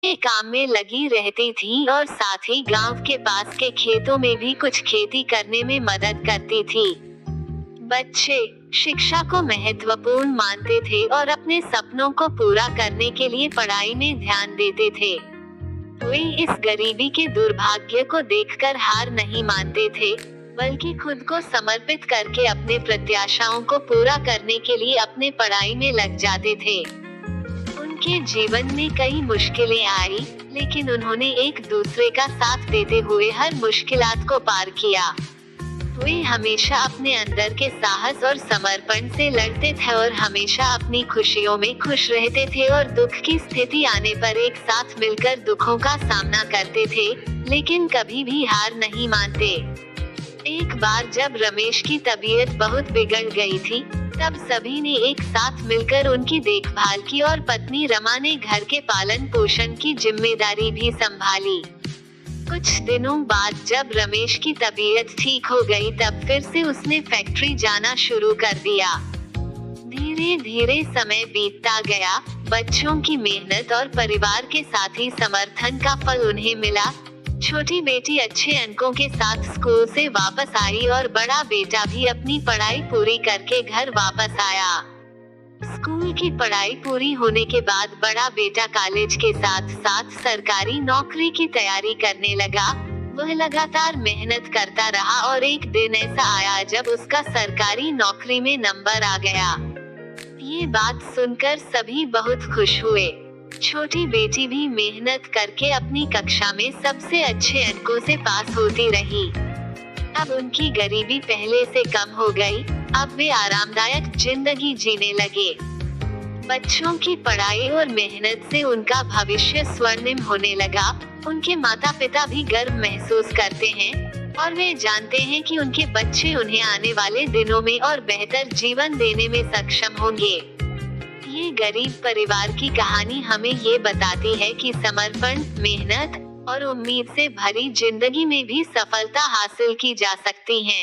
के काम में लगी रहती थी और साथ ही गांव के पास के खेतों में भी कुछ खेती करने में मदद करती थी। बच्चे शिक्षा को महत्वपूर्ण मानते थे और अपने सपनों को पूरा करने के लिए पढ़ाई में ध्यान देते थे। वे इस गरीबी के दुर्भाग्य को देखकर हार नहीं मानते थे, बल्कि खुद को समर्पित करके अपने प्रत्याशाओं को पूरा करने के लिए अपने पढ़ाई में लग जाते थे। उनके जीवन में कई मुश्किलें आई, लेकिन उन्होंने एक दूसरे का साथ देते हुए हर मुश्किलात को पार किया। वे हमेशा अपने अंदर के साहस और समर्पण से लड़ते थे और हमेशा अपनी खुशियों में खुश रहते थे और दुख की स्थिति आने पर एक साथ मिलकर दुखों का सामना करते थे, लेकिन कभी भी हार नहीं मानते। एक बार जब रमेश की तबीयत बहुत बिगड़ गई थी, तब सभी ने एक साथ मिलकर उनकी देखभाल की और पत्नी रमा ने घर के पालन पोषण की जिम्मेदारी भी संभाली। कुछ दिनों बाद जब रमेश की तबीयत ठीक हो गई, तब फिर से उसने फैक्ट्री जाना शुरू कर दिया। धीरे धीरे समय बीतता गया, बच्चों की मेहनत और परिवार के साथी समर्थन का फल उन्हें मिला। छोटी बेटी अच्छे अंकों के साथ स्कूल से वापस आई और बड़ा बेटा भी अपनी पढ़ाई पूरी करके घर वापस आया। स्कूल की पढ़ाई पूरी होने के बाद बड़ा बेटा कॉलेज के साथ साथ सरकारी नौकरी की तैयारी करने लगा। वह लगातार मेहनत करता रहा और एक दिन ऐसा आया जब उसका सरकारी नौकरी में नंबर आ गया। ये बात सुनकर सभी बहुत खुश हुए। छोटी बेटी भी मेहनत करके अपनी कक्षा में सबसे अच्छे अंकों से पास होती रही। अब उनकी गरीबी पहले से कम हो गई। अब वे आरामदायक जिंदगी जीने लगे। बच्चों की पढ़ाई और मेहनत से उनका भविष्य स्वर्णिम होने लगा। उनके माता पिता भी गर्व महसूस करते हैं और वे जानते हैं कि उनके बच्चे उन्हें आने वाले दिनों में और बेहतर जीवन देने में सक्षम होंगे। ये गरीब परिवार की कहानी हमें ये बताती है कि समर्पण, मेहनत और उम्मीद से भरी जिंदगी में भी सफलता हासिल की जा सकती है।